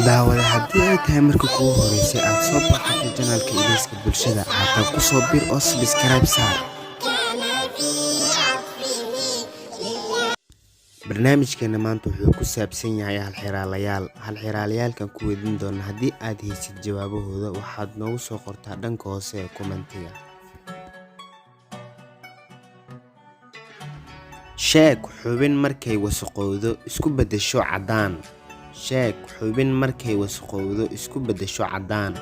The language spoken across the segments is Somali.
daawada haddii ay tahay markii kugu horeysay aad soo booqatay janaalka Ilayska Bulshada haatan ku soo bir oo subscribe saar. barnaamijkeena maanta wuxuu ku saabsan yahay halxiraalayaalkan ku weydiin doona haddii aad haysid jawaabahooda waxaad noogu soo qortaa dhanka hoose ee kommentiga. sheeg xubin markay wasaqowdo isku beddesho caddaan. sheeg xubin markay wasaqowdo isku beddesho caddaan.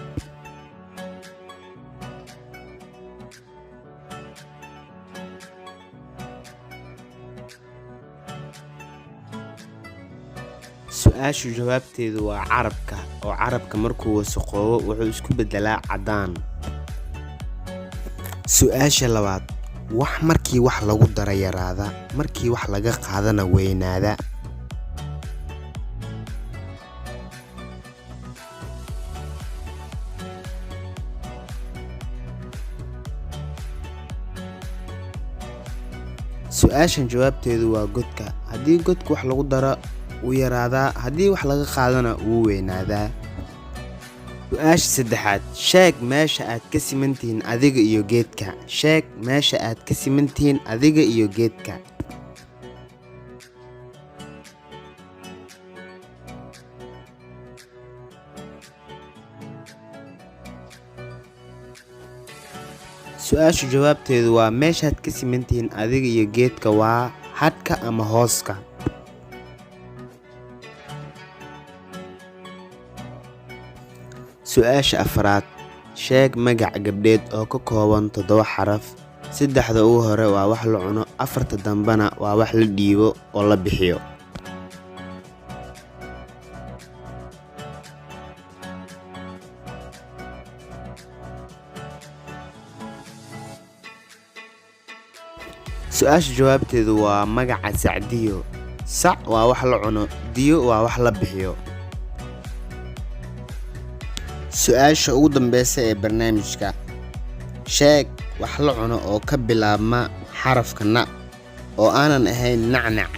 su-aashu jawaabteedu waa carabka, oo carabka markuu wasaqoobo wuxuu isku beddelaa caddaan. su-aasha labaad, wax markii wax lagu daro yaraada, markii wax laga qaadana weynaada. su-aashan jawaabteedu waa godka. haddii godka wax lagu daro wuu yaraadaa, haddii wax laga qaadana wuu weynaadaa. su-aasha saddexaad, sheeg meesha aad ka simantihiin adiga iyo geedka. sheeg meesha aad ka simantihiin adiga iyo geedka. su-aashu jawaabteedu waa meeshaad ka simantihiin adiga iyo geedka waa hadhka ama hooska. su-aasha afraad, sheeg magac gabdheed oo ka kooban 7 xaraf. 3 ugu hore waa wax la cuno, 4 dambena waa wax la dhiibo oo la bixiyo. su-aasha jawaabteedu waa magaca sacdiyo. sac waa wax la cuno, diyo waa wax la bixiyo. su-aasha ugu dambeysa ee barnaamijka, sheeg wax la cuno oo ka bilaabma xarafka na oo aanan ahayn nacnac.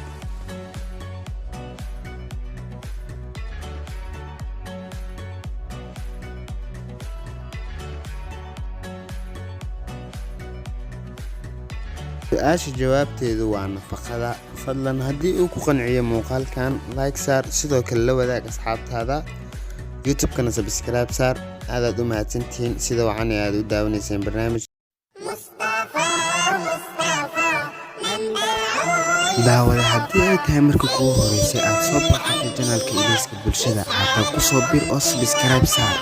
su-aasha jawaabteedu waa nafaqada. fadlan haddii uu ku qanciyo muuqaalkan like saar, sidoo kale la wadaag asxaabtaada. youtube-kana subscribe saar. aadaad u mahadsantihiin sida wacan ee aad u daawanayseen barnaamij. daawada haddii ay tahay markii kugu horeysay aad soo booqatay janaalka Ilayska Bulshada haatan ku soo bir oo subscribe saar.